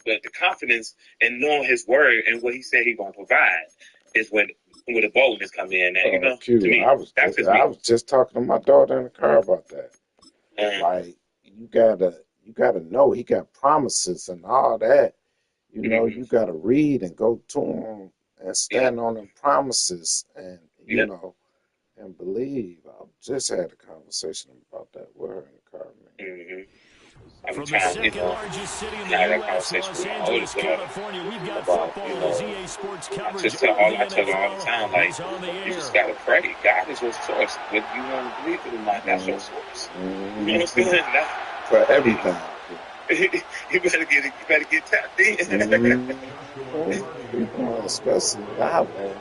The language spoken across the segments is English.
but the confidence in knowing his word and what he said he's gonna provide is when the boldness come in. And you know, Q, to me, that's just I me. was just talking to my daughter in the car about that. Like you gotta know he got promises and all that. You know, you gotta read and go to him and stand on them promises and you know and believe. I just had a conversation about that with her in the car, man. I'm trying, you know, have that conversation with my oldest daughter about, you know, I tell her all the time, like, you just gotta pray. God is your source. Whether you want to believe it or not, that's your source. You know what I'm saying? For everything. You better get tapped in. Especially now, man.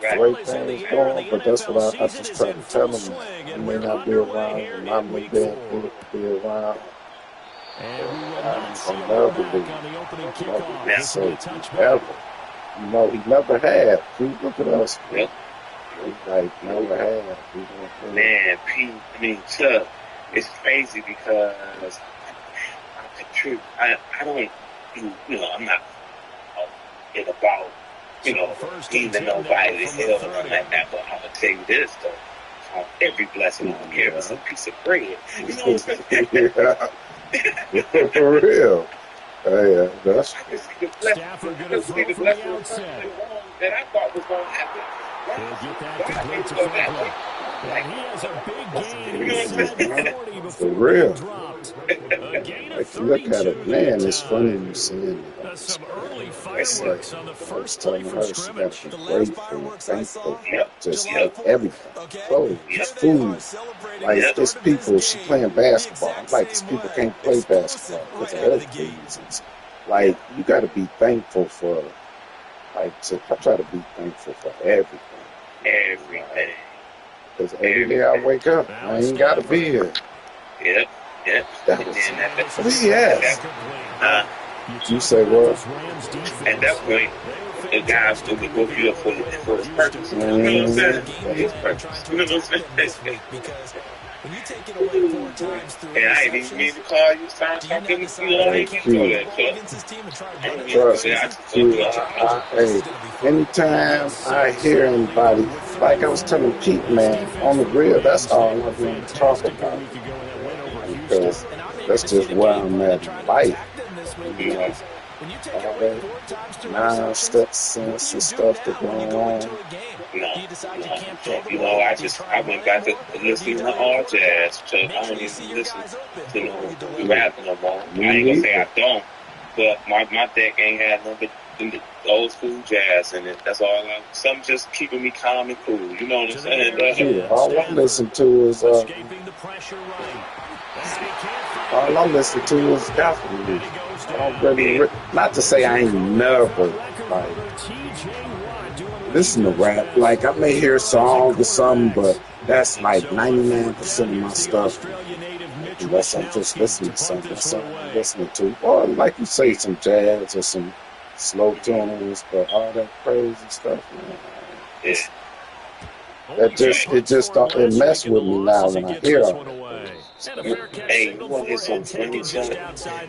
The way things going, but that's what I just try to tell them. I may not be around, and I may be able to be around. I'm never believe. Never say ever. You know, he never had. Please look at us. Yep. He like never had. Man, Pete, I mean Chuck, it's crazy because I don't, you know, I'm not it about, you know, even nobody to hell or nothing like that, but I'm gonna tell you this though. Every blessing on here is a piece of bread. You know what I'm saying? For real. Yeah, that's I can see the blessing that I thought was gonna happen. For real. Like, look at it, man. It's funny you saying that. I was telling her she got to be grateful, thankful, just like everything. Clothes, food. Like, it's people, she playing basketball. I'm like, these people can't play basketball because of health reasons. Like, you got to be thankful for, like, I try to be thankful for everything. Everything. Because every day I wake up, I ain't got to be here. Yep. Yes. You say what? At that point, the guys will be with you for his purpose. You know what I'm saying? For his purpose. You know what I'm saying? And I ain't even mean to call you, start talking, you know, I ain't mean to do that. Trust me. Hey, anytime I hear anybody, like I was telling Pete, man, on the real, that's all I want to talk about. Because that's just where I'm at in life. You know, all that nonsense and stuff that going on. You know, I went back to listening to all jazz. So I don't even listen to no rap no more. I ain't gonna say I don't, but my deck ain't had nothing but the old school jazz in it. That's all. Some just keeping me calm and cool. You know what I'm saying? All I listen to is gospel music. I don't really, not to say I ain't never like listen to rap. Like I may hear a song or something, but that's like 99% of my stuff. Unless I'm just listening to something I'm listening to, or like you say, some jazz or some slow tunes, but all that crazy stuff, man. It mess with me now when I hear all that. Hey, you want to hear some funny stuff?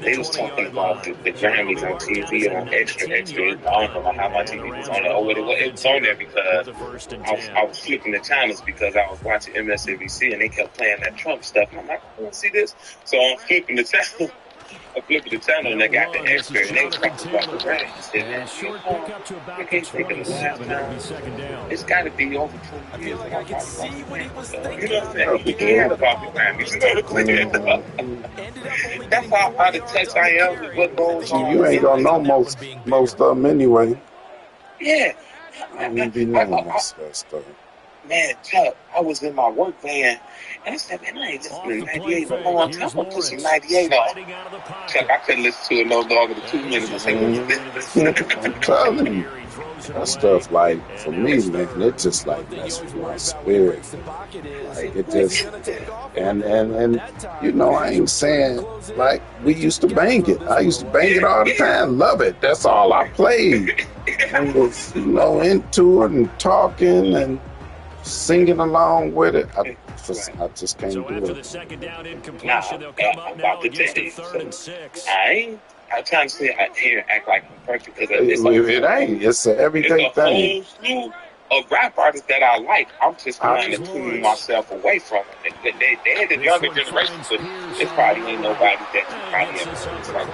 They was talking about the Grammys on TV on Extra. I don't know how my TV was on it. Oh, it was on there because I was flipping the channels because I was watching MSNBC and they kept playing that Trump stuff. And I'm like, I want to see this. So I'm flipping the channel. I flipped the channel and they got the Extra and they was talking about the Grammys. I can't think of the last time. It's got to be over 20 years ago. You know what I'm saying? He cared about the Grammys. You know what I'm saying? That's how out of touch I am with what goes on. You ain't gonna know most of them anyway. Yeah. I don't even be knowing most of that stuff. Man, Chuck, I was in my work van, and I said, man, I ain't listening to 98 no more. I'm going to put some 98 on. Chuck, I couldn't listen to it no longer than 2 minutes. I said, I'm telling you. That stuff, like, for me, man, it just, like, mess with my spirit. Like, it just, and you know, I ain't saying, like, we used to bang it. I used to bang it all the time, love it. That's all I played. And was, you know, into it and talking and singing along with it. I just can't do it. Nah, I'm about to tell you. So, I ain't I'm trying to say I here act like I'm perfect because It ain't. It's an it's everyday a thing. whole slew of rap artists that I like. I'm just trying to tune myself away from them. They're the younger generation, but it's probably ain't nobody that you probably ever heard. It's like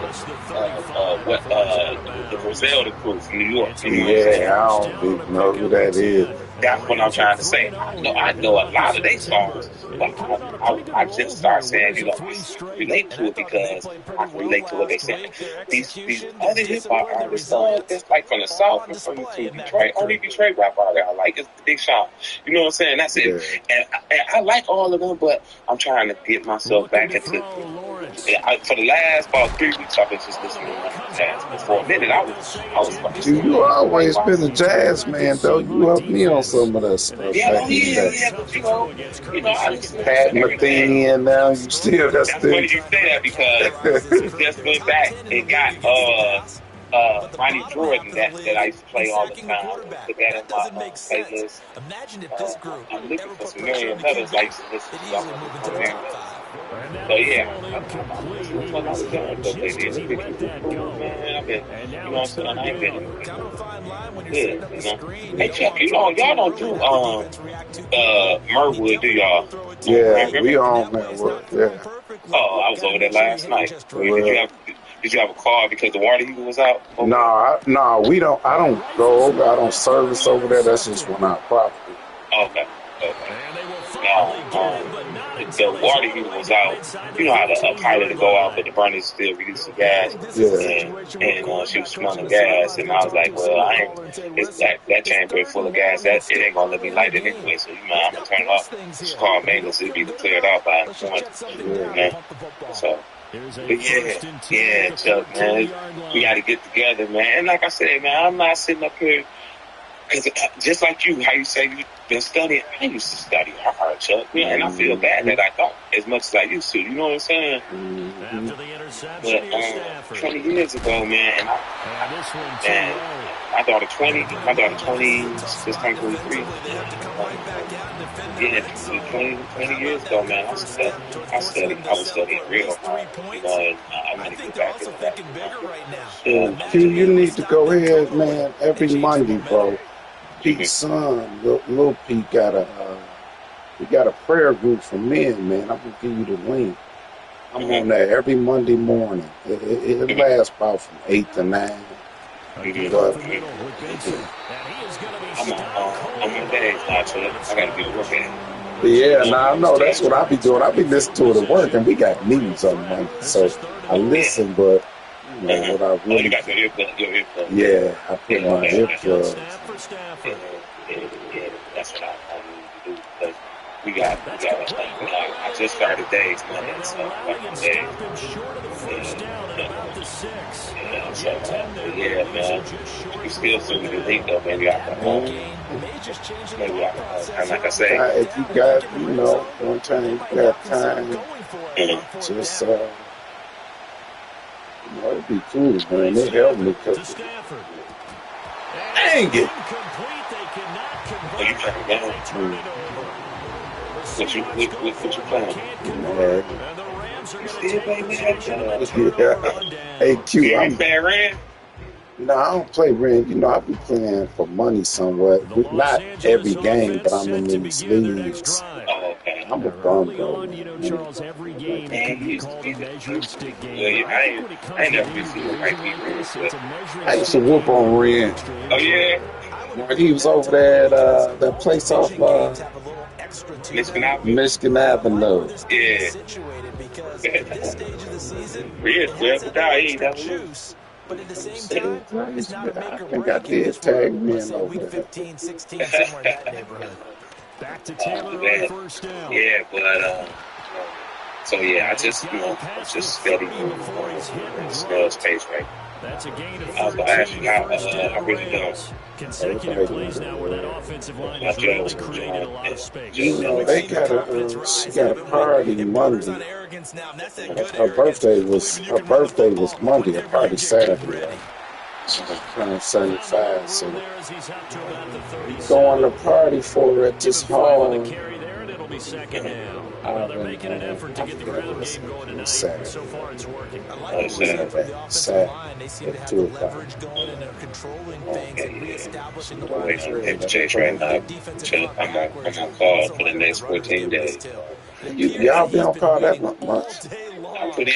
the Griselda crew from New York. You know what I'm saying? Yeah, I don't even know who that is. That's what I'm trying to say. I know a lot of their songs, but I just start saying, I relate to it because I can relate to what they saying. These other hip hop artists, that's like from the South and from Detroit. Only Detroit rap artist I like is Big Sean. You know what I'm saying? That's it. Yeah. And I like all of them, but I'm trying to get myself back into. For the last about 3 weeks, I've been just listening to nothing jazz. But for a minute, I was You always like, been a jazz man, though. You helped me on some of that stuff yeah, back oh in the yeah, day. yeah, but I listen Pat to everything. Metheny, and now you still that's That's funny the. you say that because we just went back and got Ronnie Jordan that I used to play all the time. I want to put that in my playlist. I'm looking for some Marion Meadows I used to listen to. I'm looking for Marion Meadows. So yeah, I've been listening to a lot of genre stuff lately. And it's been keeping it cool, man. I've been, what I'm saying, I ain't been good. Hey Chuck, y'all don't do Myrwood, do y'all? On Yeah, Grand River? we on that work. Yeah. Oh, I was over there last night. Well, Did you have a car because the water heater was out over there? nah, we don't. I don't go over. I don't service over there. That's just on our property. Okay. Now, the water heater was out. You know how the pilot to go out, but the burner still releasing gas, Yeah. and she was smelling gas, and I was like, well, I ain't. It's that chamber is full of gas. That it ain't gonna let me light it anyway. So I'm gonna turn it off. Just call maintenance. It'll be cleared out by the morning. So. But yeah, Chuck, man, we got to get together, man. And like I said, man, I'm not sitting up here because just like you, how you say you've been studying, I used to study hard, Chuck, man, and I feel bad that I don't as much as I used to. You know what I'm saying? But 20 years ago, man, and my daughter 20, just turned 23. Yeah, 20 years ago, man, I was studying real hard, and I want to get back into that. Q, you need to go ahead, man. Every Monday, bro. Pete's son, Lil Pete, we got a prayer group for men, man. I'm gonna give you the link. I'm on there every Monday morning. It lasts about from 8 to 9. But I'm on days now, so I gotta be working. yeah, I know that's what I be doing. I be listening to it at work, and we got meetings on Monday, so I listen. But what I really, you got your earplugs. Yeah, I put my earplugs. Yeah, that's what I need to do because we got. I just started days Monday, so I'm on days. Yeah, man. You still send me the link though, maybe I can. And like I say, if you got, one time you got time, just it'd be cool, man. They helped me because dang it. Oh, you playing game? What you playing? You still playing that? Yeah. Hey Q, I'm playing Red. No, I don't play Ren. I be playing for money somewhat. Not every game, but I'm in these leagues. Oh, okay. I'm a bum though. Man, he used to be the I ain't never been seen him right beat Ren. I used to whoop on Ren. Oh yeah. When he was over there at that place off Michigan Avenue. Yeah. Red 12 to die. He ain't never lose. I think I did tag men over there. Yeah, but so yeah, I just just steady snail's pace right. I was gonna ask you how I really don't. Consecutive plays now where that offensive line is really created a lot of space. They she got a party Monday. Her birthday was Monday. Her party Saturday. She's turning 75, so going to party for her at this hall. be second down. I Well, they're making an effort to get the ground it's game going tonight. sad. So far, it's working. I like what we're seeing from the offensive line. They seem to have the 2 o'clock. leverage going, and they're controlling things and reestablishing the Yeah. wide receiver. Chase right now. I'm on call for the next 14 days. Y'all been on call that much? I put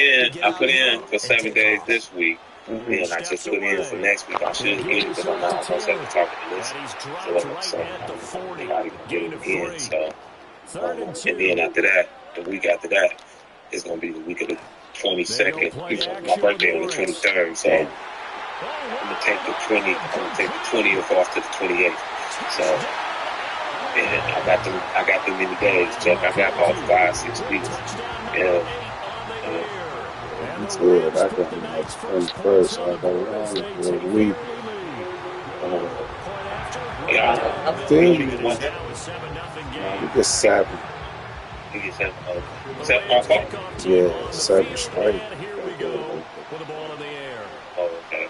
in for 7 days this week. And I just put in for next week. I should get it because I'm not going to have to talk to this. So I got to get it in. So, and then after that, the week after that, it's going to be the week of the 22nd. My birthday on the 23rd. So I'm going to take the 20th off to the 28th. So, and I got them many days, Chuck. I got about 5-6 weeks. It's good. I got the next 21st. So I got around for a week. I feel you. We get 7. You get 7. 7 off? Yeah, 7 straight. Oh, okay.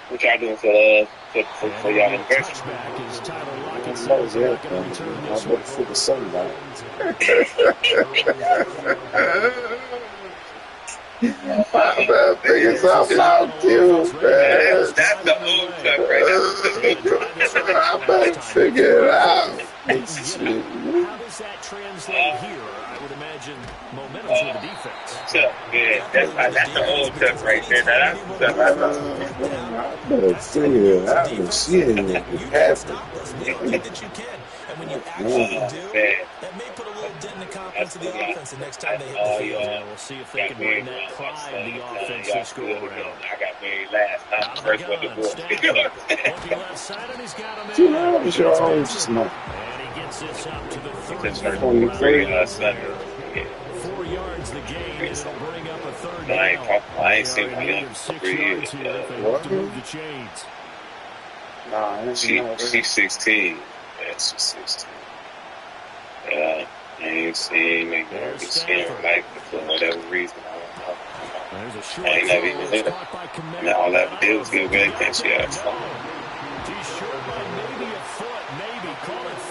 What y'all doing for y'all anniversary? I'm looking for the sunlight. Things out loud too, man. That's the old stuff right there. I better figure it out. How does that translate here? I would imagine momentum for the defense. So, yeah, that's the old stuff right there. That's the stuff I know. I better figure it out and see it happen. And when you actually do, that may put a little dent in the confidence of the offense the next time they hit the field. We'll see if they can bring that pride the offense this go around. I got married last time. First one to Looking left side, and he's got him in. 2 hours, your own just not. And he gets this up to the 23 Sunday. 4 yards the game, and it'll bring up a third No, down. I ain't seen my young for 3 years. What? Move the chains. Nah, She's 16. Yeah, she's 16. I ain't seen me like for whatever reason. I don't know. I ain't never even hit her. And all I ever did was get away and she asked for me.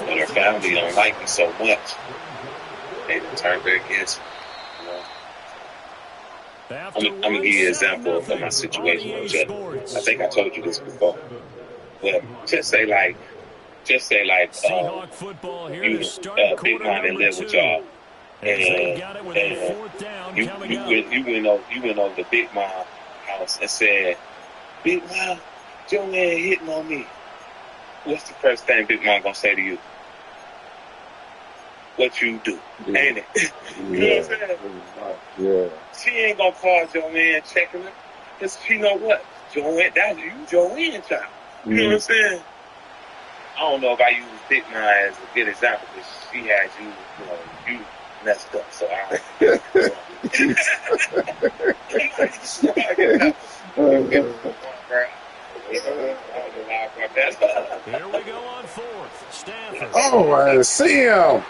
But her family don't like me so much. They turned their against me. I'm gonna give you an example of my situation. I think I told you this before. But just say like you Big Mom and live with y'all, and you went over to Big Mom house and said, Big Mom, your man hitting on me. What's the first thing Big Mom gonna say to you? What you do, ain't it? You know what I'm saying? Yeah. She ain't gonna call your man checking her, cause she know what, Joanne, that's you, Joanne child. You know what I'm saying? I don't know if I use Big Mom as a good example, because she had you messed up. So I. Here we go on 4th. Stafford. Oh, I see him. And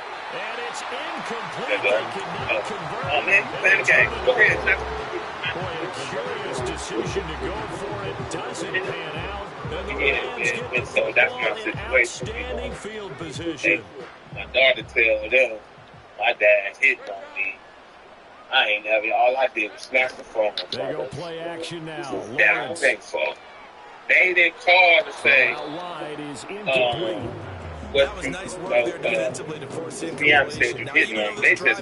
it's incomplete. They cannot convert. Oh, man, play the game. Go ahead, Boy, a curious decision to go for it. Doesn't pan out. Yeah, so that's my situation. Outstanding field position. My daughter tell them my dad hit on me. I ain't never. All I did was snatch the phone. They go play action now. I don't think so. They didn't call to say. Wide is incomplete. That was nice work there defensively to force it. Deion said you hitting them. They got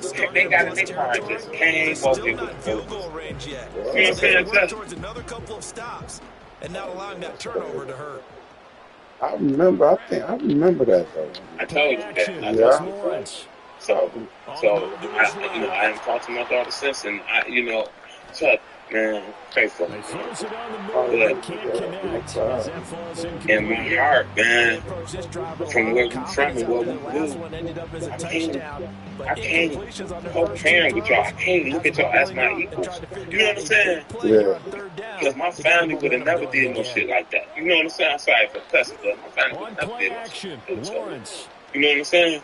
it. They probably just came over it with field goal range yet. You know what I'm saying? Towards another couple of stops and not allowing that turnover to hurt. I remember that though. I told you that. Yeah. So I haven't talked to my daughter since, and Chuck, man, faithful. In my heart, man, from where we from and what we do, I can't co-parent with y'all. I can't look at y'all as my equals. You know what I'm saying? Yeah. Because my family would have never did no shit like that. You know what I'm saying? I'm sorry for cussing, but my family would have never did no shit. You know what I'm saying?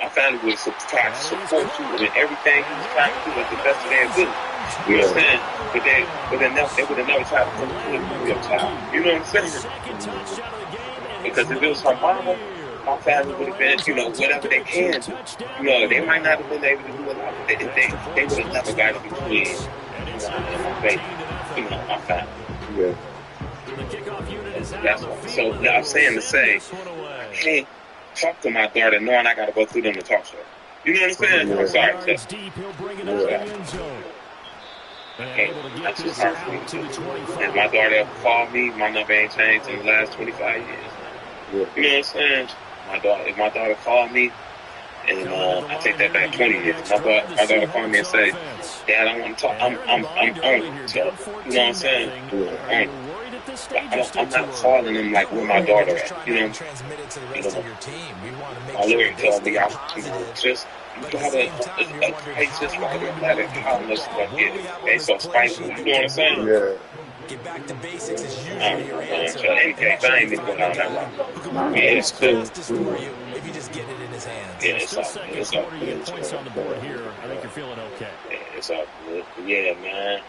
My family would have tried to support you in everything you was trying to do at the best of their ability. You know what I'm saying? But they would have never tried to put you with your child. You know what I'm saying? Because if it was her mama, my family would have been, whatever they can do. They might not have been able to do a lot, but they would have never got in between, and my baby, my family. Yeah. That's why. So I'm saying to say, I can't talk to my daughter knowing I got to go through them to talk to her. You know what I'm saying? Yeah. I'm sorry, Yeah. That's just hard for me to do. If my daughter ever called me, my number ain't changed in the last 25 years. Yeah. You know what I'm saying? If my daughter called me, and I take that back 20 years. My daughter called me and say, "Dad, I want to talk." I'm on it. So, you know what I'm saying? Yeah. I'm not calling them like where my daughter at. My lawyer told me, just you gotta just write a letter how much you gonna get it. They so spiteful. You know what I'm saying? Yeah. Get back to basics is usually your answer. So in any case, I ain't even going down that route. Yeah, it's cool. Fastest for you if you just get it in his hands. Yeah, it's all good. It's all You get points on the board here. I think you're feeling okay. Yeah, it's all good. Yeah, man.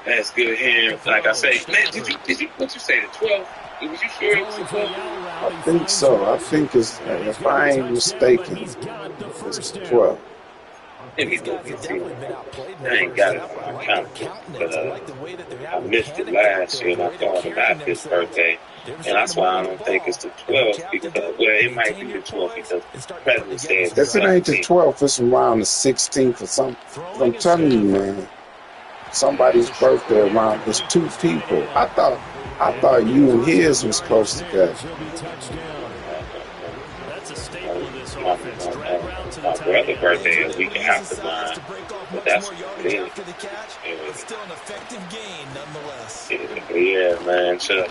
That's good hearing. Like I say, man, did you what you say, the 12? Was you sure it was the 12? I think so. I think it's, if I ain't mistaken, it's 12. Let me go get you. I ain't got it on my calendar, but I missed it last year and I thought about his birthday. And that's why I don't think it's the 12th because, well, it might be the 12th because President's Day is the 17th. If it ain't the 12th, it's around the 16th or something. I'm telling you, man. Somebody's birthday around. There's two people. I thought you and his was close together. My brother's birthday is a week after mine, but that's big. It's still an effective gain nonetheless. Yeah, man. So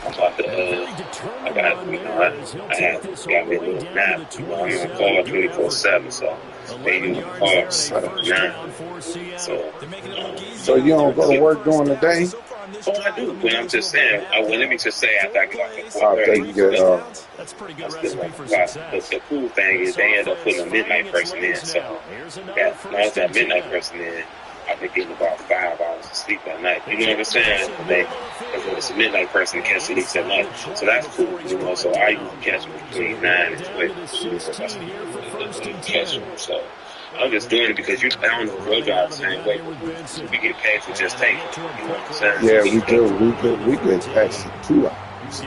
I'm about to. I got me a little nap. I'm on call 24/7, so they use the car now. So you don't go to work during the day? Oh, I do. But I'm just saying. Well, let me just say after I get off at 4:30. That's pretty good That's recipe good. for But success. the cool thing is they end up putting a midnight person in. So once that midnight person in, I've been getting about 5 hours of sleep at night. You know what I'm saying? Because when it's a midnight person, it catch sleep at night. So that's cool. So I usually catch them between 9 and 12. That's catch them. So I'm just doing it because I don't know if you'll drive the same way. We get paid for just taking it. You know what I'm saying? Yeah, we do. We get actually 2 hours.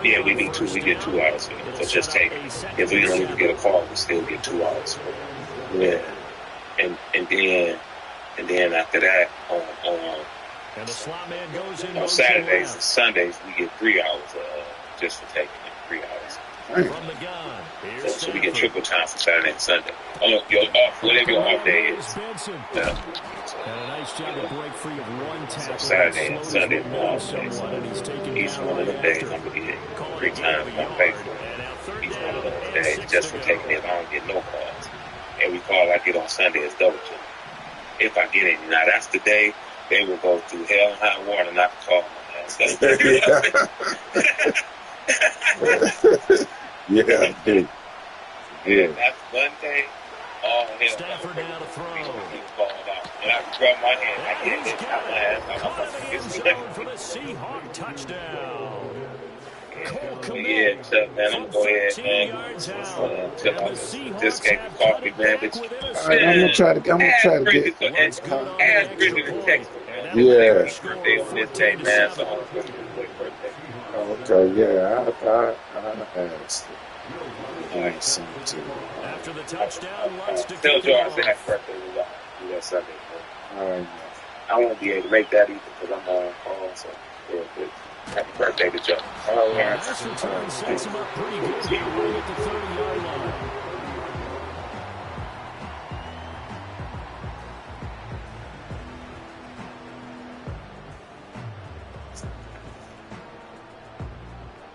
Yeah, we get 2 hours for just taking it. If we don't even get a call, we still get 2 hours for it. Yeah. And then after that, on Saturdays and Sundays, we get 3 hours just for taking it. 3 hours. So we get triple time for Saturday and Sunday. Oh, your off, whatever your off day is. Yeah. So Saturday and Sunday are my off days. Each one of them days I'm gonna get 3 times my pay for each one of those days just for taking it. I don't get no calls. Every call I get on Sunday is double check. If I get any. Now that's the day they will go through hell and high water not to call my ass. Yeah, I do. Yeah. That's Monday. All hell. Stafford now to throw. And I grab my hand. I can't get my ass. For the Seahawk touchdown. Yeah, Chuck, man, I'm going to go ahead, man. Until I just get the coffee, man. All right, I'm gonna try to get. Ask Bridget to text me, man. Yeah. Birthday on this day, man. So I'm going to birthday. Okay, yeah, I asked. I ain't seen it too. After the touchdown, let's tell George happy birthday to that Sunday. All right. I won't be able to make that either because I'm on call. So happy birthday to Joe. All right. This return sets him up pretty good here right at the 30-yard line.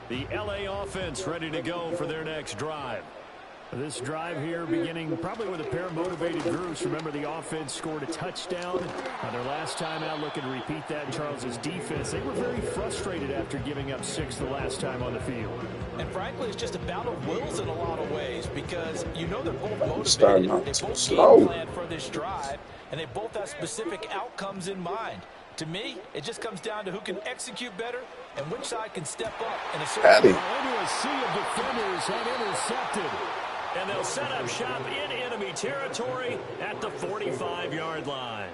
The LA offense ready to go for their next drive. This drive here beginning probably with a pair of motivated groups. Remember, the offense scored a touchdown on their last time out. Looking to repeat that in Charles's defense. They were very frustrated after giving up 6 the last time on the field. And frankly, it's just a battle of wills in a lot of ways because they're both motivated. Starting they out both slow. plan for this drive, and they both have specific outcomes in mind. To me, it just comes down to who can execute better and which side can step up in a certain Patty. Into a sea of defenders and intercepted. And they'll set up shop in enemy territory at the 45-yard line.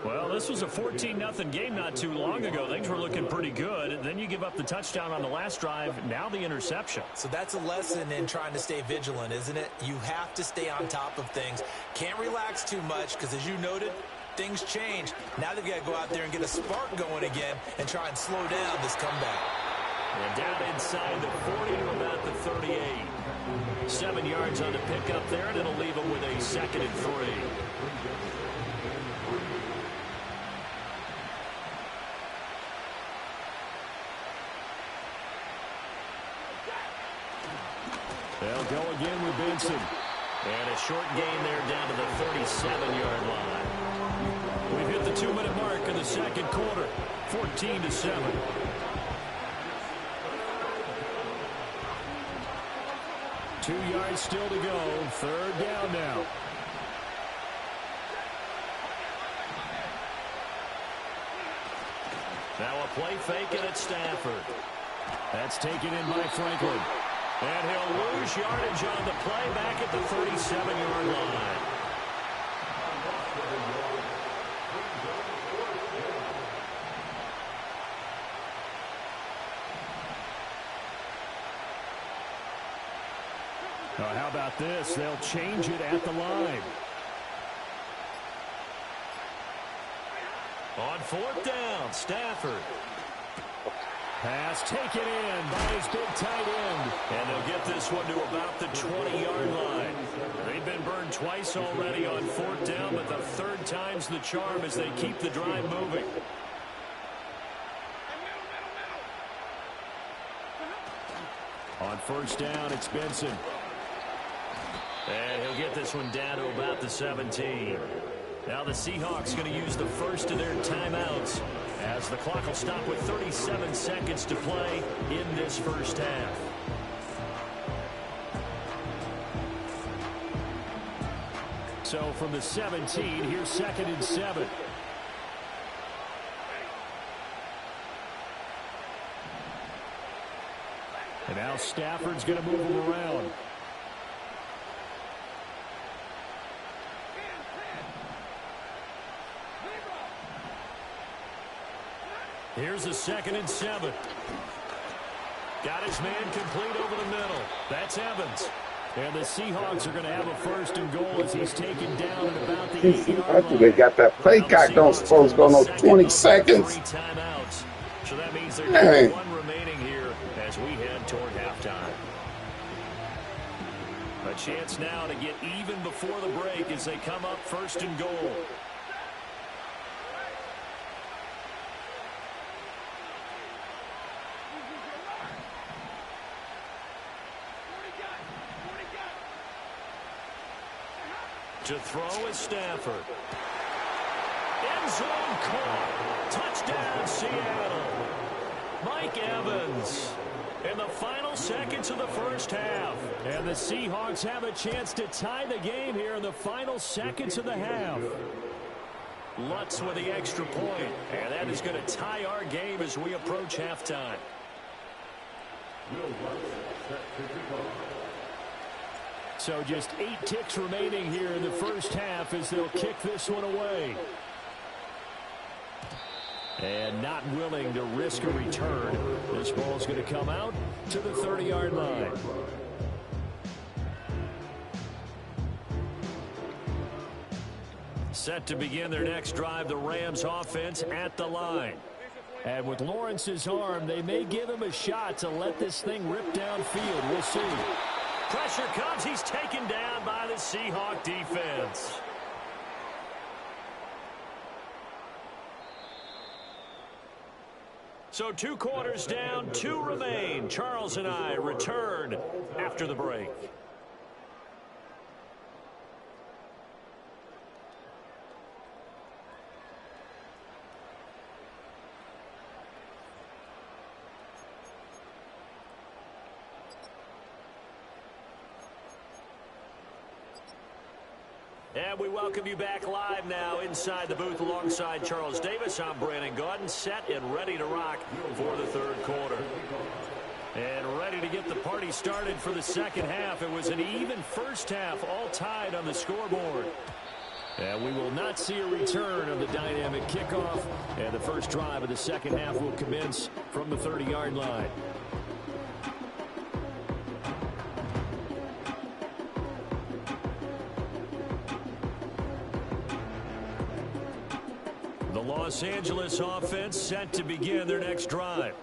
Well, this was a 14-0 game not too long ago. Things were looking pretty good. Then you give up the touchdown on the last drive. Now the interception. So that's a lesson in trying to stay vigilant, isn't it? You have to stay on top of things. Can't relax too much because, as you noted, things change. Now they've got to go out there and get a spark going again and try and slow down this comeback. And down inside the 40 to about the 38. 7 yards on the pickup there, and it'll leave them with a 2nd and 3. They'll go again with Benson. And a short gain there down to the 37-yard line. We've hit the 2-minute mark in the second quarter. 14-7. Two yards still to go. 3rd down now. Now a play fake and it's Stafford. That's taken in by Franklin. And he'll lose yardage on the play back at the 37-yard line. How about this? They'll change it at the line. On 4th down, Stafford. Pass taken in by his big tight end. And they'll get this one to about the 20-yard line. They've been burned twice already on 4th down, but the 3rd time's the charm as they keep the drive moving. On 1st down, it's Benson. And he'll get this one down to about the 17. Now the Seahawks going to use the first of their timeouts as the clock will stop with 37 seconds to play in this first half. So from the 17, here's 2nd and 7. And now Stafford's going to move him around. Here's a 2nd and 7. Got his man complete over the middle. That's Evans. And the Seahawks are going to have a 1st and goal as he's taken down at about the 8-yard line. They got that play clock don't supposed to go no 20 seconds. Timeouts. So that means there's only one remaining here as we head toward halftime. A chance now to get even before the break as they come up 1st and goal. To throw is Stafford. End zone caught. Touchdown, Seattle. Mike Evans. In the final seconds of the first half. And the Seahawks have a chance to tie the game here in the final seconds of the half. Lutz with the extra point. And that is going to tie our game as we approach halftime. So just 8 ticks remaining here in the first half as they'll kick this one away. And not willing to risk a return. This ball's going to come out to the 30-yard line. Set to begin their next drive, the Rams offense at the line. And with Lawrence's arm, they may give him a shot to let this thing rip downfield. We'll see. Pressure comes. He's taken down by the Seahawk defense. So 2 quarters down, 2 remain. Charles and I return after the break. And we welcome you back live now inside the booth alongside Charles Davis. I'm Brandon Gaudin, set and ready to rock for the third quarter. And ready to get the party started for the second half. It was an even first half, all tied on the scoreboard. And we will not see a return of the dynamic kickoff. And the first drive of the second half will commence from the 30-yard line. The Los Angeles offense set to begin their next drive.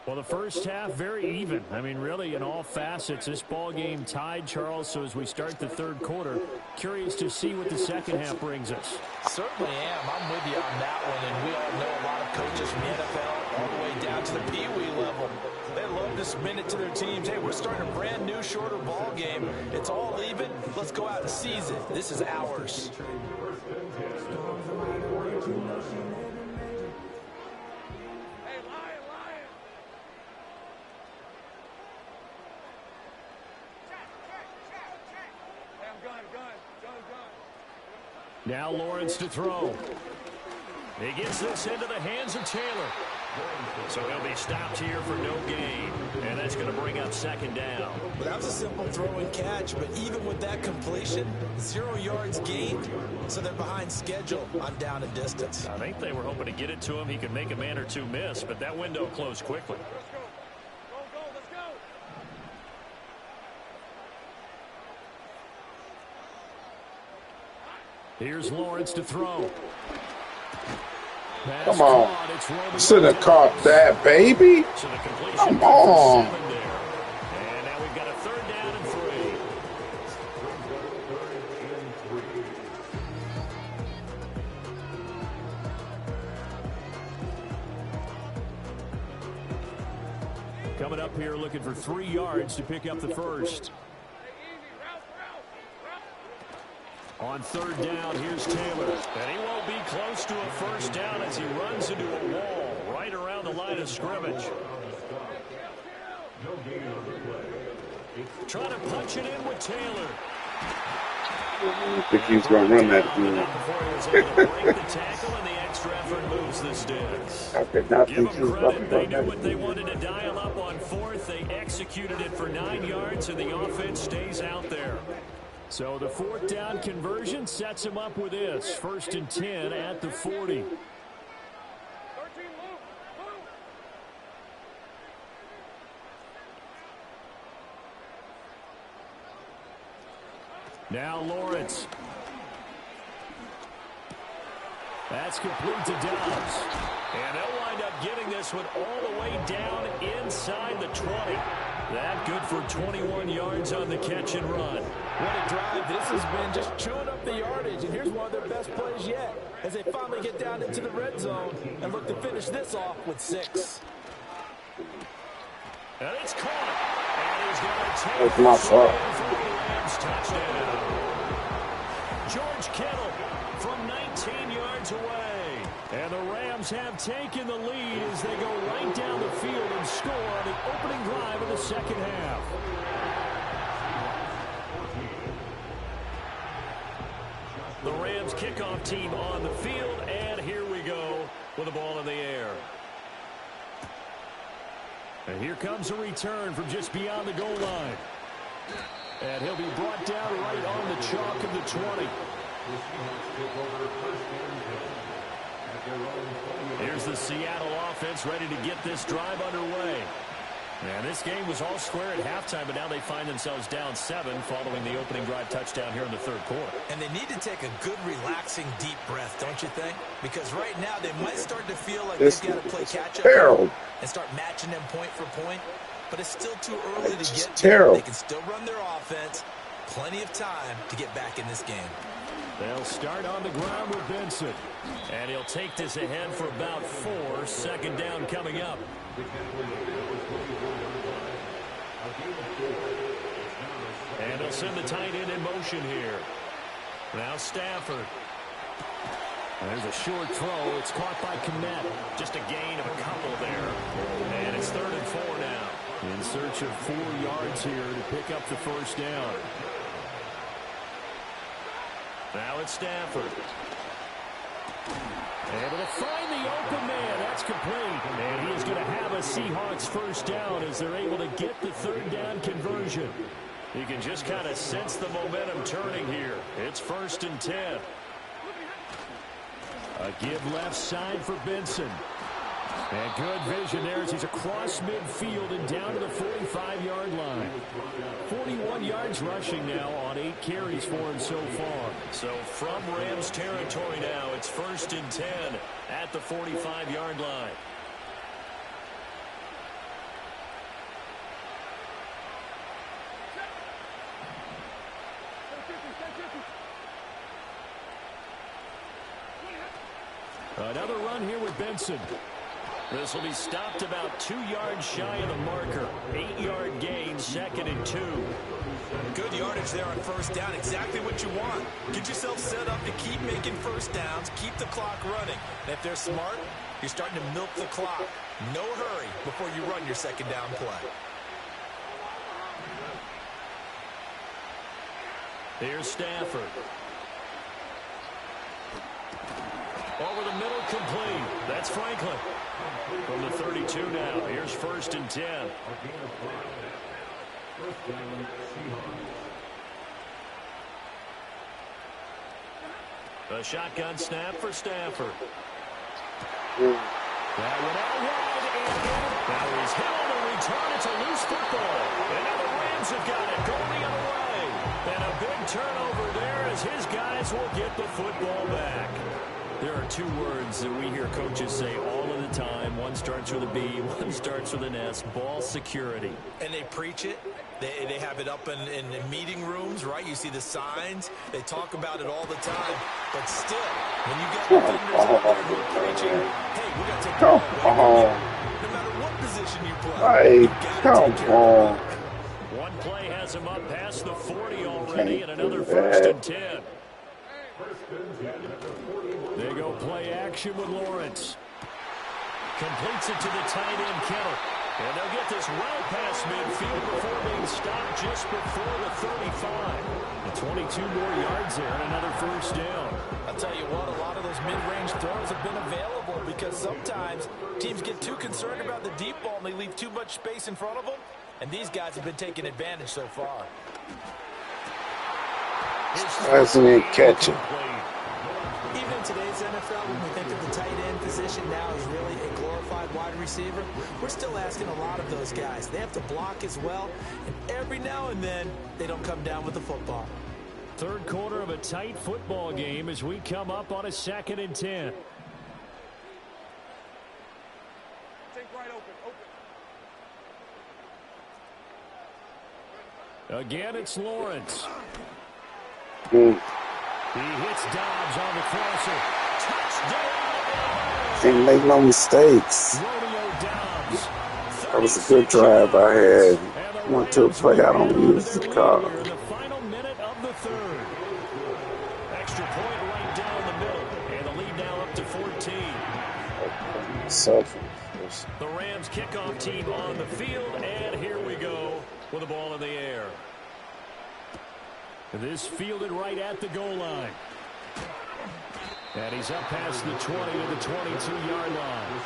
Well, the first half, very even. I mean, really, in all facets, this ball game tied, Charles. So as we start the third quarter, curious to see what the second half brings us. Certainly am. I'm with you on that one. And we all know a lot of coaches from the NFL all the way down to the Pee-wee level. They love to spin it to their teams. Hey, we're starting a brand new, shorter ball game. It's all even. Let's go out and seize it. This is ours. Now Lawrence to throw. He gets this into the hands of Taylor. So he'll be stopped here for no gain. And that's going to bring up second down. Well, that was a simple throw and catch, but even with that completion, 0 yards gained, so they're behind schedule on down and distance. I think they were hoping to get it to him. He could make a man or two miss, but that window closed quickly. Here's Lawrence to throw. Come on. Should have caught that, baby. So the completion Come on. there. And now we've got a third down and 3. Coming up here looking for 3 yards to pick up the first. On third down, here's Taylor. And he won't be close to a first down as he runs into a wall right around the line of scrimmage. Trying to punch it in with Taylor. I think he's going to run that again. Break the tackle and the extra effort moves the sticks. I did not Give think them he was credit. running They that knew what they again. wanted to dial up on fourth. They executed it for 9 yards, and the offense stays out there. So the fourth down conversion sets him up with this. 1st and 10 at the 40. Now Lawrence. That's complete to Dobbs. And they'll wind up getting this one all the way down inside the 20. That good for 21 yards on the catch and run. What a drive. This has been just chewing up the yardage. And here's one of their best plays yet as they finally get down into the red zone and look to finish this off with 6. And it's caught. And he's going to take That's my fault. for the Rams touchdown. George Kittle from 19 yards away. And the Rams have taken the lead as they go right down the field and score on the opening drive of the second half. The Rams kickoff team on the field, and here we go with the ball in the air. And here comes a return from just beyond the goal line. And he'll be brought down right on the chalk of the 20. Here's the Seattle offense ready to get this drive underway. And this game was all square at halftime, but now they find themselves down 7 following the opening drive touchdown here in the third quarter. And they need to take a good, relaxing, deep breath, don't you think? Because right now they might start to feel like they've got to play catch-up and start matching them point for point. But it's still too early to get there. They can still run their offense. Plenty of time to get back in this game. They'll start on the ground with Benson. And he'll take this ahead for about 4. Second down coming up. And they'll send the tight end in motion here. Now Stafford. There's a short throw. It's caught by Kmet. Just a gain of a couple there. And it's 3rd and 4 now. In search of 4 yards here to pick up the first down. Now it's Stafford. Able to find the open man. That's complete. And he is going to have a Seahawks first down as they're able to get the third down conversion. You can just kind of sense the momentum turning here. It's 1st and 10. A give left side for Benson. And good vision there as he's across midfield and down to the 45-yard line. 41 yards rushing now on 8 carries for him so far. So from Rams territory now, it's 1st and 10 at the 45-yard line. Another run here with Benson. This will be stopped about 2 yards shy of the marker. 8-yard gain, 2nd and 2. Good yardage there on first down. Exactly what you want. Get yourself set up to keep making first downs, keep the clock running. And if they're smart, you're starting to milk the clock. No hurry before you run your second down play. Here's Stafford. Over the middle, complete. That's Franklin. From the 32 now. Here's 1st and 10. A shotgun snap for Stafford. That one out wide. And now he's hit on the return. It's a loose football. And now the Rams have got it going the other way. And a big turnover there as his guys will get the football back. There are 2 words that we hear coaches say all of the time. One starts with a B, one starts with an S. Ball security. And they preach it. They have it up in meeting rooms, right? You see the signs. They talk about it all the time. But still, when you got defenders out there who are preaching, hey, we got to take the ball away from you. No matter what position you play, you got to take care of it. One play has him up past the 40 already, and another 1st and 10. They go play action with Lawrence. Completes it to the tight end, Kittle. And they'll get this well past midfield before being stopped just before the 35. And 22 more yards there and another first down. I'll tell you what, a lot of those mid-range throws have been available because sometimes teams get too concerned about the deep ball and they leave too much space in front of them. And these guys have been taking advantage so far. Hasn't he catch it? Even in today's NFL, when we think of the tight end position now as really a glorified wide receiver, we're still asking a lot of those guys. They have to block as well, and every now and then, they don't come down with the football. Third quarter of a tight football game as we come up on a 2nd and 10. Again, it's Lawrence. He hits Dobbs on the crosser. Touchdown! Can't make no mistakes. That was a good drive I had. Went to a play I don't use the car. The final minute of the 3rd. Extra point right down the middle. And the lead now up to 14. The Rams kickoff team on the field. And here we go with the ball in the air. This fielded right at the goal line. And he's up past the 20 to the 22-yard line.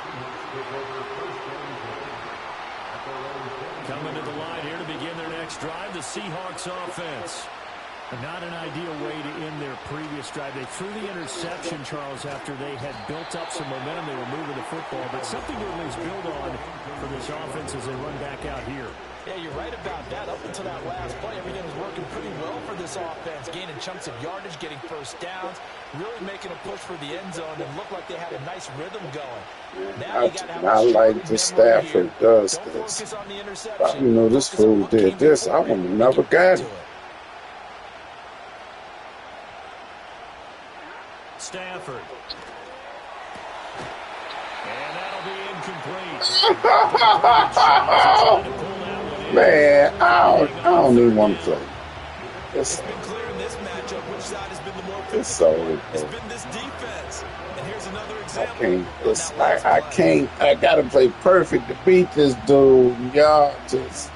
Coming to the line here to begin their next drive, the Seahawks offense. Not an ideal way to end their previous drive. They threw the interception, Charles, after they had built up some momentum. They were moving the football, but something to at least build on for this offense as they run back out here. Yeah, you're right about that. Up until that last play, everything was working pretty well for this offense. Gaining chunks of yardage, getting first downs, really making a push for the end zone, and looked like they had a nice rhythm going. Now you gotta have I like the Stafford does this. You know, this fool did this. I would have never got it. Stafford. And that'll be incomplete. Man, I don't even want to play. It's been clear in this matchup which side has been the more physical. It's so It's been this defense. And here's another example. I can't. I gotta play perfect to beat this dude. Y'all just.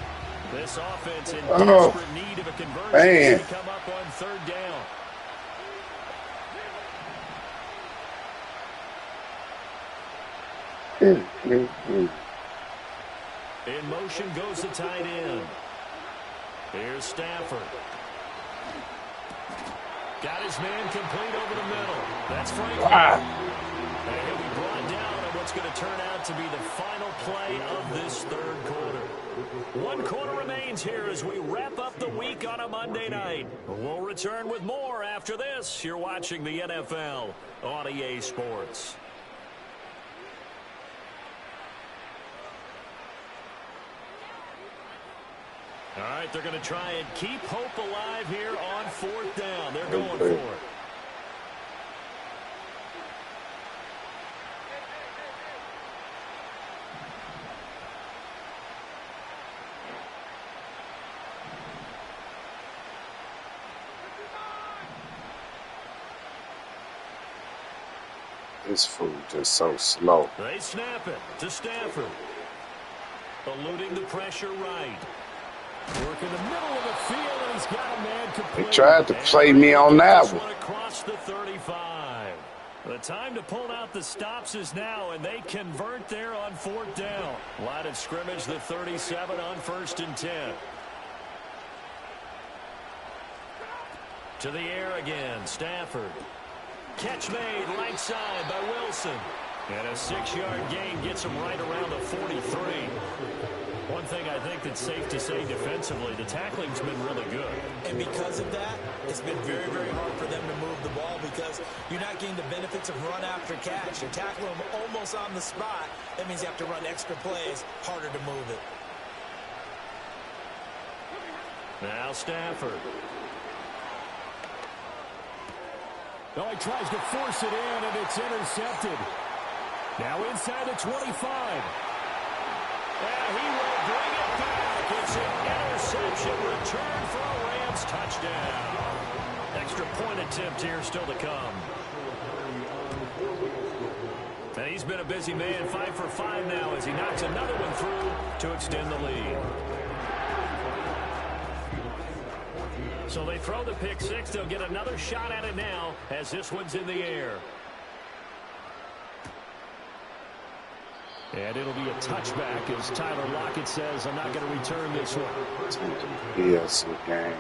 This offense in desperate need of a conversion to come up on 3rd down. In motion goes the tight end. Here's Stafford. Got his man complete over the middle. That's Franklin. And he'll be brought down on what's going to turn out to be the final play of this third quarter. 1 quarter remains here as we wrap up the week on a Monday night. We'll return with more after this. You're watching the NFL on EA Sports. All right, they're going to try and keep hope alive here on 4th down. They're going for it. This food just so slow. They snap it to Stafford. Eluding the pressure right. Work in the middle of the field, and he's got a man complete. They tried to play me on that one. Across the 35. The time to pull out the stops is now, and they convert there on 4th down. Line of scrimmage, the 37 on 1st and 10. To the air again, Stafford. Catch made, right side by Wilson. And a 6-yard gain gets him right around the 43. One thing I think that's safe to say defensively, the tackling's been really good. And because of that, it's been very, very hard for them to move the ball because you're not getting the benefits of run after catch. You're tackling them almost on the spot. That means you have to run extra plays, harder to move it. Now Stafford. No, he tries to force it in, and it's intercepted. Now inside the 25. And he will bring it back. It's an interception return for a Rams touchdown. Extra point attempt here still to come. And he's been a busy man, 5 for 5 now as he knocks another one through to extend the lead. So they throw the pick six. They'll get another shot at it now as this one's in the air. And it'll be a touchback as Tyler Lockett says, I'm not going to return this one. Yes, okay.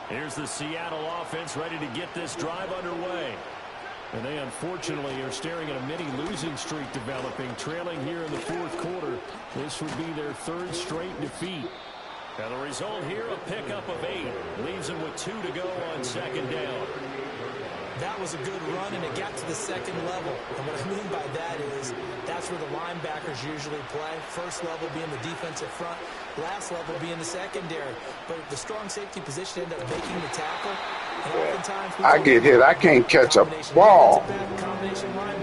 Here's the Seattle offense ready to get this drive underway. And they unfortunately are staring at a mini losing streak developing, trailing here in the 4th quarter. This would be their 3rd straight defeat. Now the result here, a pickup of 8. Leaves them with 2 to go on 2nd down. That was a good run, and it got to the 2nd level. And what I mean by that is that's where the linebackers usually play. First level being the defensive front, last level being the secondary. But the strong safety position ended up making the tackle. And oftentimes I get hit. I can't catch a ball.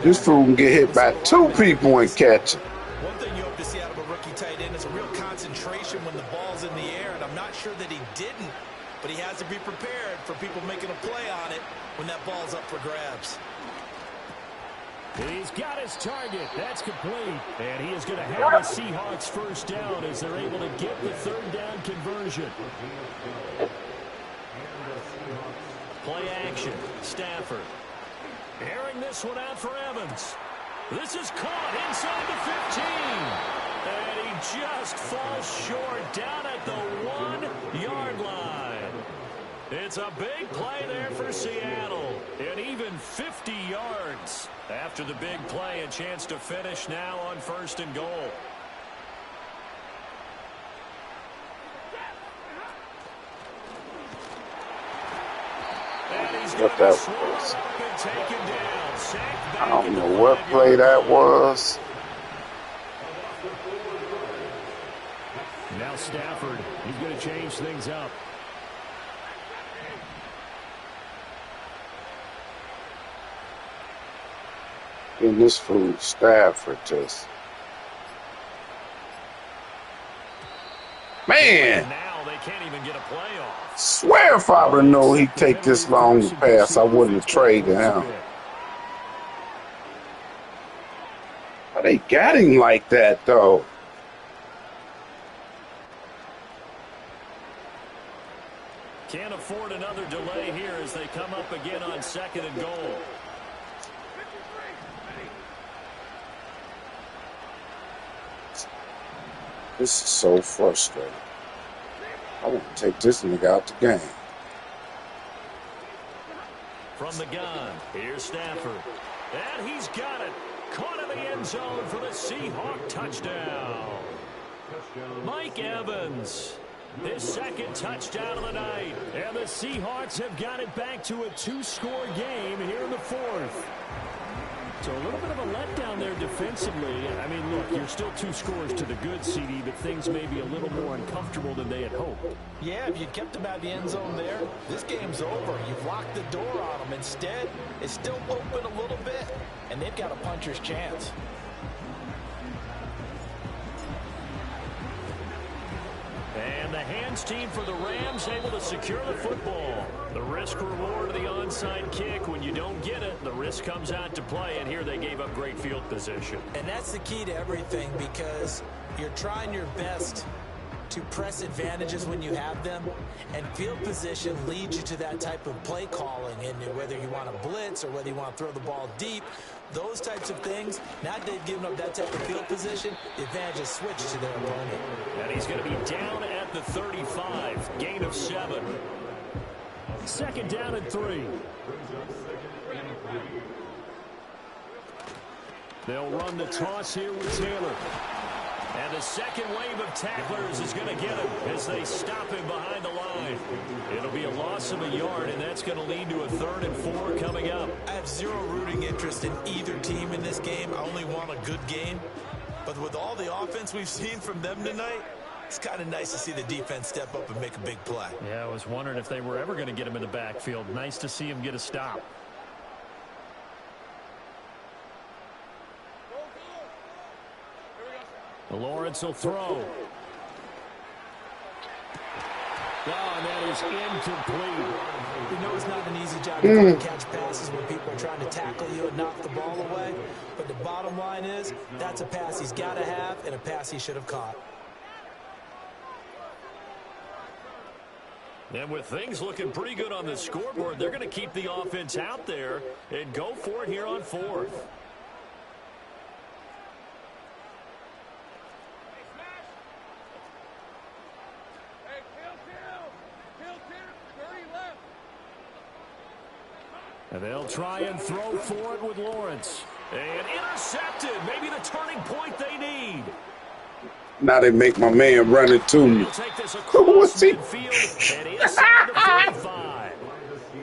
This fool can get hit by 2 people and catch it. One thing you hope to see out of a rookie tight end is a real concentration when the ball's in the air, and I'm not sure that he didn't. But he has to be prepared for people making a play on it when that ball's up for grabs. He's got his target. That's complete. And he is going to have the Seahawks first down as they're able to get the 3rd down conversion. Play action. Stafford. Airing this one out for Evans. This is caught inside the 15. And he just falls short down at the 1-yard line. It's a big play there for Seattle. And even 50 yards. After the big play, a chance to finish now on 1st and goal. And he's What that was. taken down. Sacked back I don't know what play that was. Now Stafford, he's going to change things up. And this fool Stafford just, man. Now they can't even get a play off. Swear if I would know he'd take this long to pass, I wouldn't have traded him. But they got him like that though. Can't afford afford another delay here as they come up again on 2nd and goal. This is so frustrating. I want to take this nigga out the game. From the gun, here's Stafford. And he's got it. Caught in the end zone for the Seahawk touchdown. Mike Evans, his 2nd touchdown of the night. And the Seahawks have got it back to a 2-score game here in the 4th. So a little bit of a letdown there defensively. I mean, look, you're still 2 scores to the good, CD, but things may be a little more uncomfortable than they had hoped. Yeah, if you kept them out of the end zone there, this game's over. You've locked the door on them. Instead, it's still open a little bit, and they've got a puncher's chance. And the hands team for the Rams able to secure the football. The risk reward of the onside kick. When you don't get it, the risk comes out to play, and here they gave up great field position. And that's the key to everything, because you're trying your best to press advantages when you have them, and field position leads you to that type of play calling. And whether you want to blitz or whether you want to throw the ball deep, those types of things, now that they've given up that type of field position, the advantage is switched to their opponent. And he's going to be down at the 35, gain of 7. 2nd down and 3. They'll run the toss here with Taylor. And the second wave of tacklers is going to get him as they stop him behind the line. It'll be a loss of a yard, and that's going to lead to a 3rd and 4 coming up. I have zero rooting interest in either team in this game. I only want a good game. But with all the offense we've seen from them tonight, it's kind of nice to see the defense step up and make a big play. Yeah, I was wondering if they were ever going to get him in the backfield. Nice to see him get a stop. Lawrence will throw. Oh, and that is incomplete. You know it's not an easy job to catch passes when people are trying to tackle you and knock the ball away. But the bottom line is, that's a pass he's got to have and a pass he should have caught. And with things looking pretty good on the scoreboard, they're going to keep the offense out there and go for it here on 4th. And they'll try and throw for it with Lawrence. And intercepted. Maybe the turning point they need. Now they make my man run it to me. Take this across midfield and inside the 45.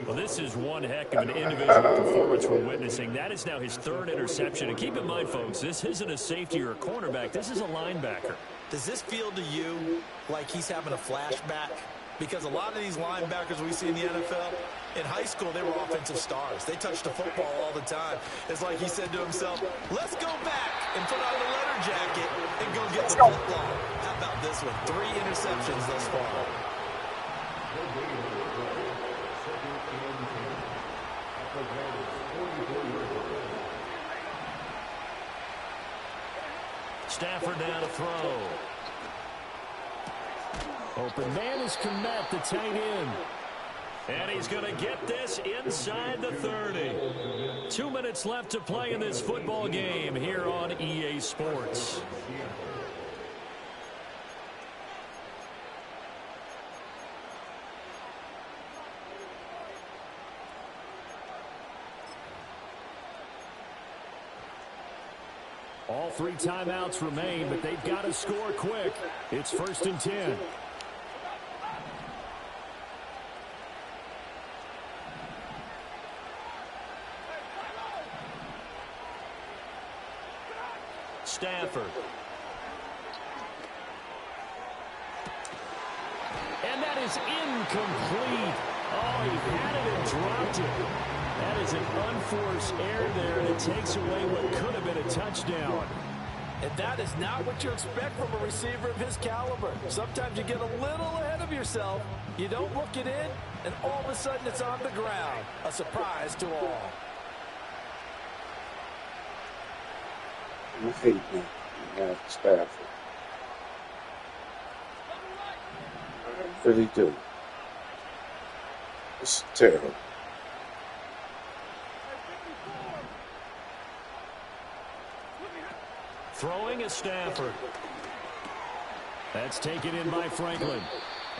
Well, this is one heck of an individual performance we're witnessing. That is now his 3rd interception. And keep in mind, folks, this isn't a safety or a cornerback. This is a linebacker. Does this feel to you like he's having a flashback? Because a lot of these linebackers we see in the NFL, in high school, they were offensive stars. They touched the football all the time. It's like he said to himself, let's go back and put on the letter jacket and go get the football. How about this one? 3 interceptions thus far. Stafford down to throw. Open man is Komet, the tight end. And he's going to get this inside the 30. 2 minutes left to play in this football game here on EA Sports. All 3 timeouts remain, but they've got to score quick. It's 1st and 10. Stafford. And that is incomplete. Oh, he had it and dropped it. That is an unforced error there, and it takes away what could have been a touchdown. And that is not what you expect from a receiver of his caliber. Sometimes you get a little ahead of yourself. You don't look it in, and all of a sudden it's on the ground. A surprise to all. I hate when you have Stafford. I really do. This is terrible. Throwing is Stafford. That's taken in by Franklin.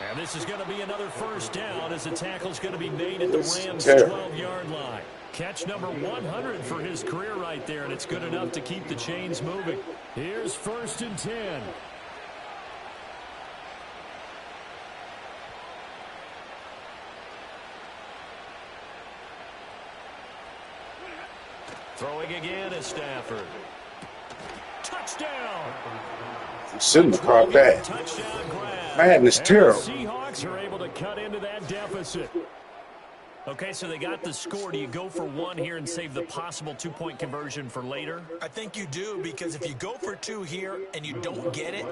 And this is going to be another first down as the tackle's going to be made at the Rams' 12-yard line. Catch number 100 for his career right there, and it's good enough to keep the chains moving. Here's 1st and 10. Throwing again is Stafford. Touchdown! You shouldn't have caught that. Man, it's terrible. The Seahawks are able to cut into that deficit. Okay, so they got the score. Do you go for one here and save the possible two-point conversion for later? I think you do, because if you go for two here and you don't get it,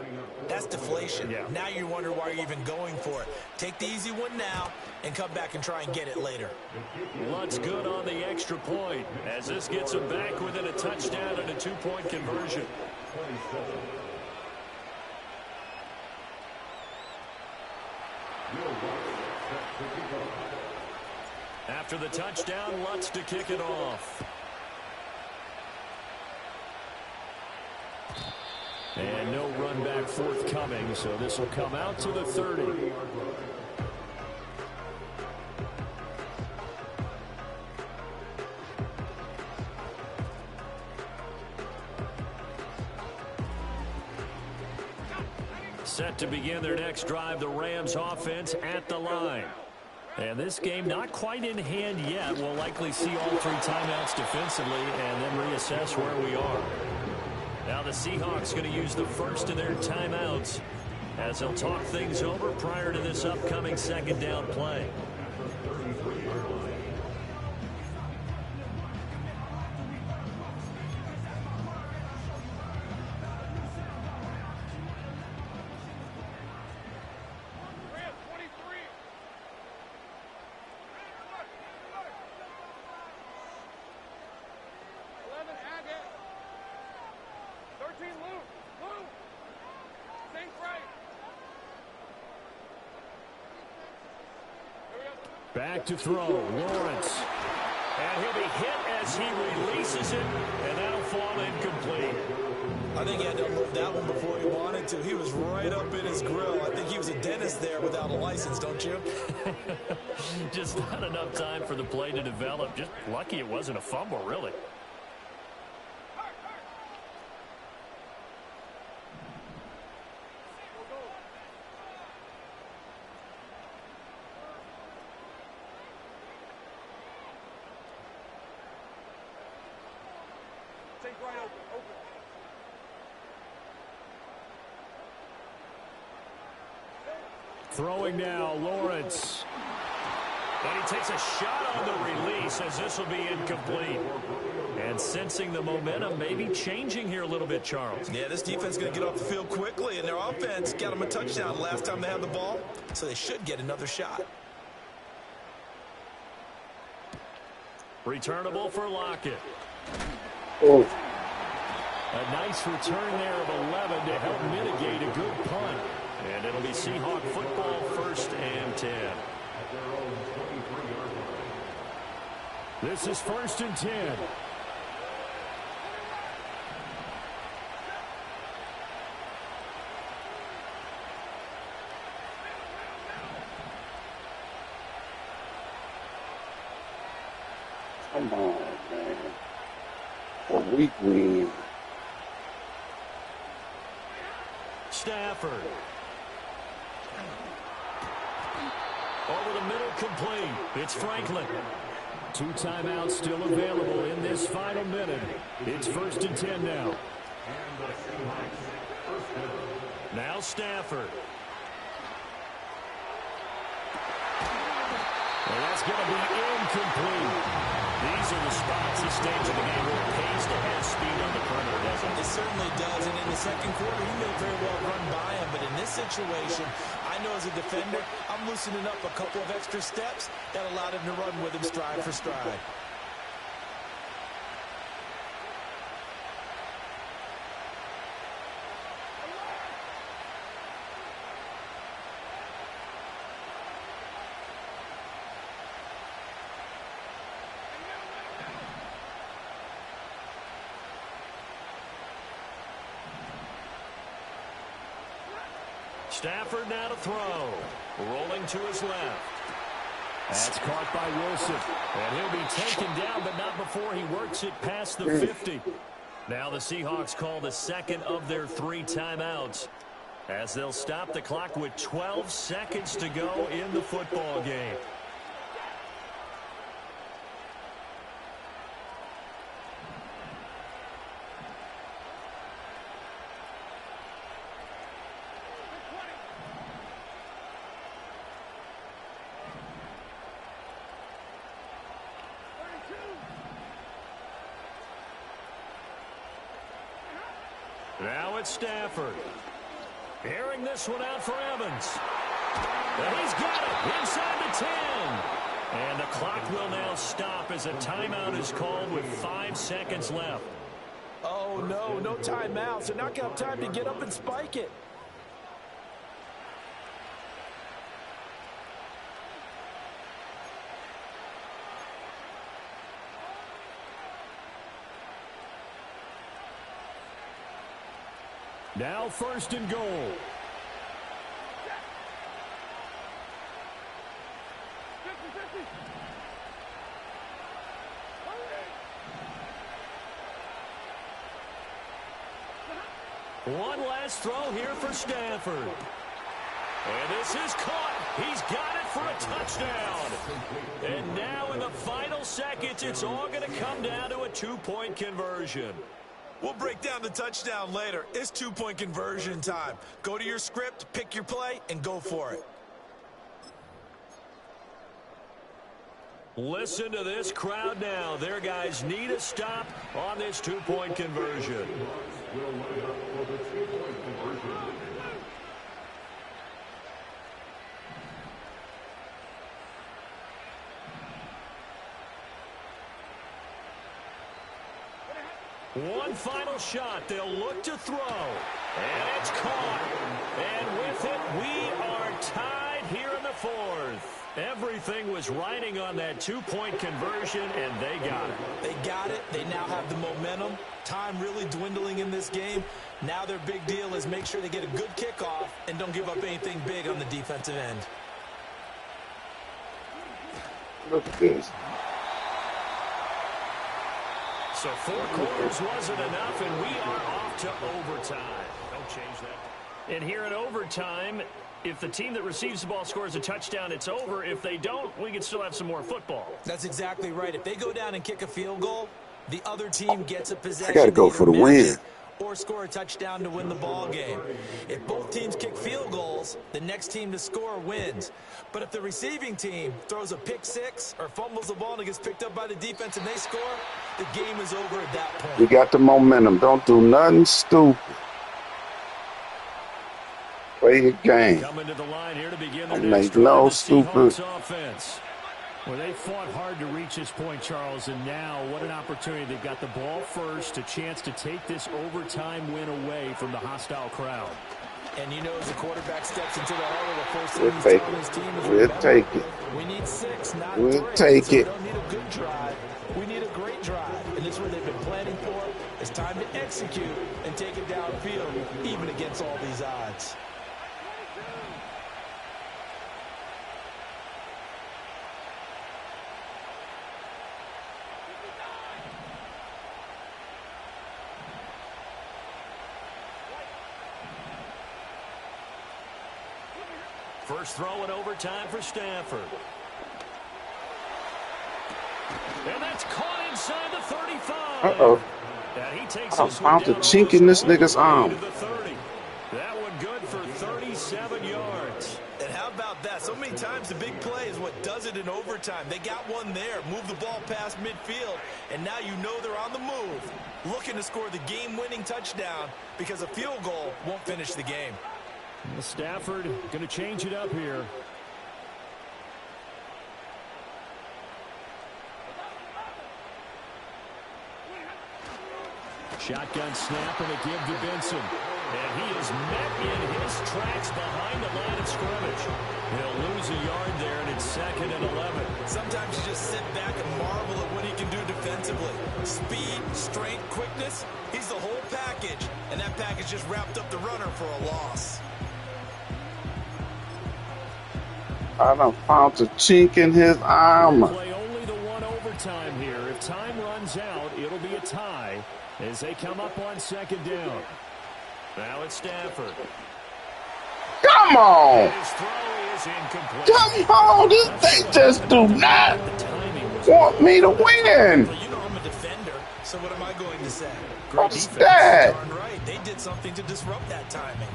that's deflation. Yeah. Now you wonder why you're even going for it. Take the easy one now and come back and try and get it later. Lutz good on the extra point as this gets him back within a touchdown and a two-point conversion. After the touchdown, Lutz to kick it off. And no run back forthcoming, so this will come out to the 30. Set to begin their next drive, the Rams offense at the line. And this game not quite in hand yet. We'll likely see all three timeouts defensively and then reassess where we are. Now the Seahawks going to use the first of their timeouts as they'll talk things over prior to this upcoming second down play. Back to throw, Lawrence. And he'll be hit as he releases it, and that'll fall incomplete. I think he had to unload that one before he wanted to. He was right up in his grill. I think he was a dentist there without a license, don't you? Just not enough time for the play to develop. Just lucky it wasn't a fumble, really. Throwing now, Lawrence. And he takes a shot on the release as this will be incomplete. And sensing the momentum maybe changing here a little bit, Charles. Yeah, this defense is going to get off the field quickly, and their offense got them a touchdown last time they had the ball, so they should get another shot. Returnable for Lockett. Oh. A nice return there of 11 to help mitigate a good punt. And it'll be Seahawk football, 1st and 10. This is 1st and 10. Come on, man. A weak win. Stafford. Over the middle, complete. It's Franklin. 2 timeouts still available in this final minute. It's 1st and 10 now. Now Stafford. And that's going to be incomplete. These are the spots, this stage of the game, where it pays to have speed on the perimeter, doesn't it? It certainly does, and in the second quarter, he may very well run by him, but in this situation, I know as a defender, I'm loosening up a couple of extra steps that allowed him to run with him stride for stride. Stafford now to throw. Rolling to his left. That's caught by Wilson. And he'll be taken down, but not before he works it past the 50. Now the Seahawks call the second of their 3 timeouts, as they'll stop the clock with 12 seconds to go in the football game. Now it's Stafford. Airing this one out for Evans. And he's got it inside the 10. And the clock will now stop as a timeout is called with 5 seconds left. Oh, no timeouts. They're not going to have time to get up and spike it. Now 1st and goal. One last throw here for Stafford. And this is caught. He's got it for a touchdown. And now in the final seconds, it's all going to come down to a 2-point conversion. We'll break down the touchdown later. It's 2-point conversion time. Go to your script, pick your play, and go for it. Listen to this crowd now. Their guys need a stop on this 2-point conversion. One final shot. They'll look to throw. And it's caught. And with it, we are tied here in the 4th. Everything was riding on that 2-point conversion, and they got it. They got it. They now have the momentum. Time really dwindling in this game. Now their big deal is make sure they get a good kickoff and don't give up anything big on the defensive end. Look at this. So 4 quarters wasn't enough, and we are off to overtime. Don't change that. And here in overtime, if the team that receives the ball scores a touchdown, it's over. If they don't, we can still have some more football. That's exactly right. If they go down and kick a field goal, the other team gets a possession. I got to go for the win. Or score a touchdown to win the ball game. If both teams kick field goals, the next team to score wins. But if the receiving team throws a pick 6 or fumbles the ball and it gets picked up by the defense and they score, the game is over at that point. We got the momentum. Don't do nothing stupid. Play your game. Coming to the line here to begin Don't their make no stupid. Offense. Well, they fought hard to reach this point, Charles, and now what an opportunity. They've got the ball first, a chance to take this overtime win away from the hostile crowd. And you know, as the quarterback steps into the huddle, the first thing he's telling his team is, we'll take it. We need 6, not 3. We'll take so it. We don't need a good drive. We need a great drive. And this is what they've been planning for. It's time to execute and take it downfield, even against all these odds. First throw in overtime for Stafford. And that's caught inside the 35. Uh-oh. And he takes I found the chink in this nigga's arm. That one good for 37 yards. And how about that? So many times the big play is what does it in overtime. They got one there, move the ball past midfield, and now you know they're on the move, looking to score the game-winning touchdown because a field goal won't finish the game. Well, Stafford going to change it up here. Shotgun snap and a give to Benson. And he is met in his tracks behind the line of scrimmage. He'll lose a yard there, and it's 2nd and 11. Sometimes you just sit back and marvel at what he can do defensively. Speed, strength, quickness. He's the whole package, and that package just wrapped up the runner for a loss. I done found a chink in his armor. Play only the one overtime here. If time runs out, it'll be a tie as they come up on second down. Now it's Stafford. Come on! His throw is incomplete. Come on! They just do not want me to win. Well, you know I'm a defender, so what am I going to say? What's that? Darn right. They did something to disrupt that timing.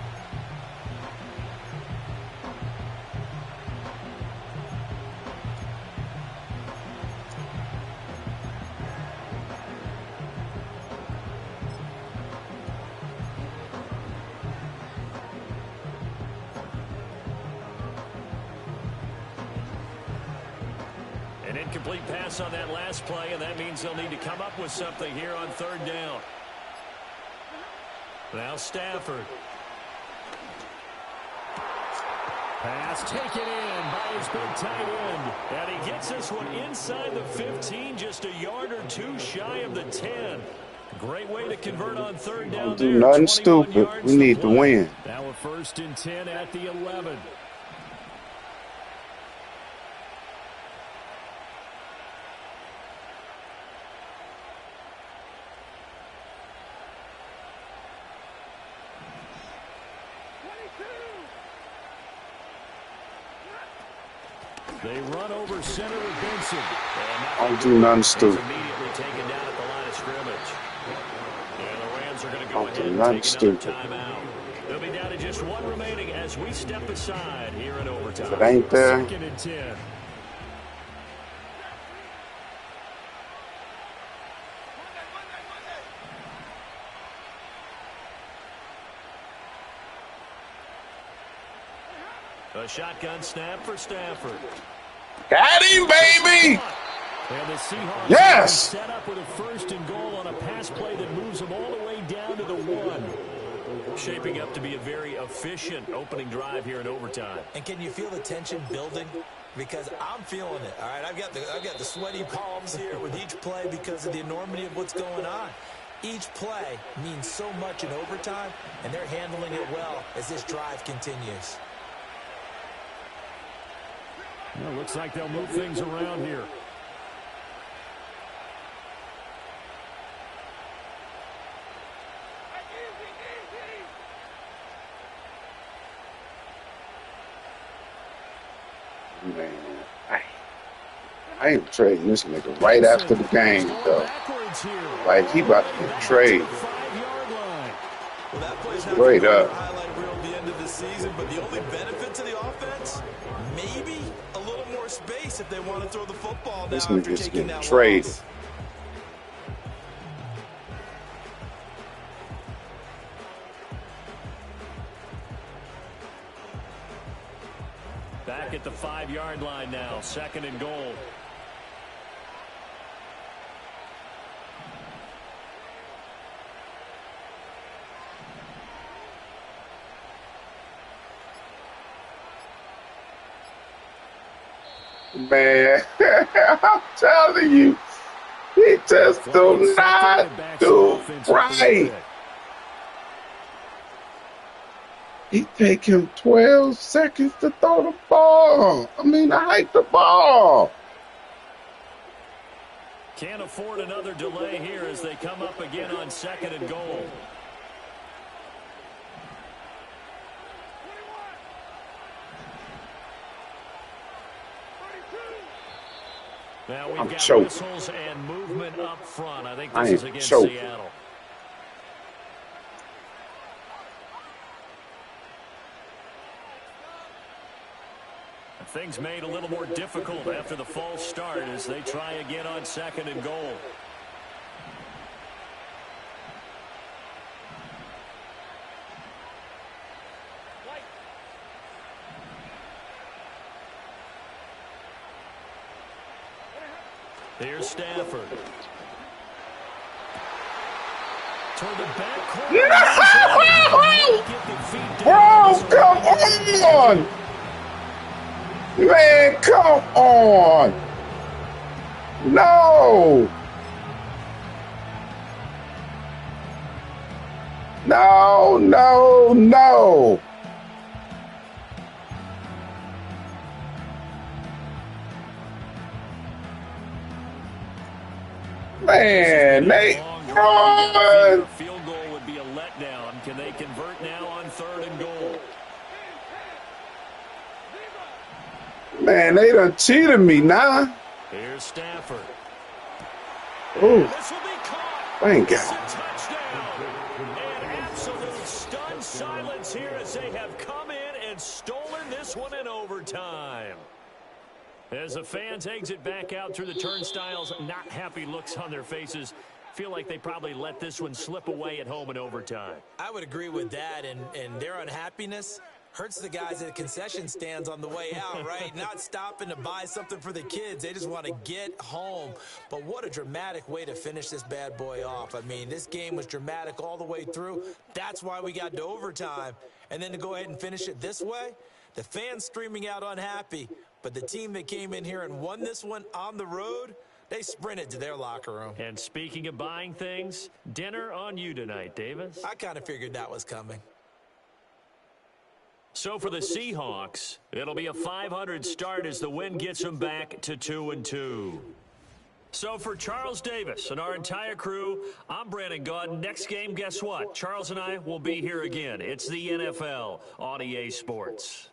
An incomplete pass on that last play, and that means they'll need to come up with something here on third down. Now Stafford. Pass taken in by his big tight end. And he gets this one inside the 15, just a yard or two shy of the 10. Great way to convert on third down. Don't do nothing stupid. We need to win. Now a 1st and 10 at the 11. They run over center with Benson. Don't do nothing stupid. Immediately taken down at the line of scrimmage. And the Rams are going to go Don't do ahead and nothing take another stupid. timeout. They'll be down to just one remaining as we step aside here in overtime. If it ain't there, 2nd and 10. A shotgun snap for Stafford. got him, baby! And the Seahawks Yes! set up with a 1st and goal on a pass play that moves them all the way down to the 1. Shaping up to be a very efficient opening drive here in overtime. And can you feel the tension building? Because I'm feeling it. All right, I've got the sweaty palms here with each play because of the enormity of what's going on. Each play means so much in overtime, and they're handling it well as this drive continues. Well, looks like they'll move things around here. Man, I ain't trading this nigga right after the game, though. Like, he about to get traded. Well, that play's not Straight up. highlight reel at the end of the season, but the only benefit to the offense, maybe a little more space if they want to throw the football now This after nigga's taking getting that traded. loss. Back at the 5-yard line now, 2nd and goal. Man, I'm telling you, he just do not do right. He take him 12 seconds to throw the ball. To hike the ball. Can't afford another delay here as they come up again on 2nd and goal. Now we've got choking. whistles and movement up front. I think I this am is against choking. Seattle. Things made a little more difficult after the false start as they try again on 2nd and goal. Here's Stafford. Toward the back corner. Bro, come on! Man, come on! No! No, no, no! Man, Nate, You got to figure run. a field goal would be a letdown. Can they convert now on 3rd and goal? Man, they done cheated me now. Here's Stafford. Oh, This will be caught. thank It's a God. touchdown. And absolute stunned silence here as they have come in and stolen this one in overtime. As the fans exit back out through the turnstiles, not happy looks on their faces. Feel like they probably let this one slip away at home in overtime. I would agree with that, and their unhappiness hurts the guys at the concession stands on the way out, right? Not stopping to buy something for the kids. They just want to get home. But what a dramatic way to finish this bad boy off. I mean, this game was dramatic all the way through. That's why we got to overtime. And then to go ahead and finish it this way, the fans streaming out unhappy. But the team that came in here and won this one on the road, they sprinted to their locker room. And speaking of buying things, dinner on you tonight, Davis. I kind of figured that was coming. So for the Seahawks, it'll be a 500 start as the win gets them back to 2-2. So for Charles Davis and our entire crew, I'm Brandon Gaudin. Next game, guess what? Charles and I will be here again. It's the NFL on EA Sports.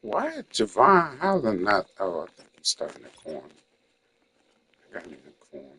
Why Javon Howland not? Oh, I think he's starting the corner. I got him in the corner.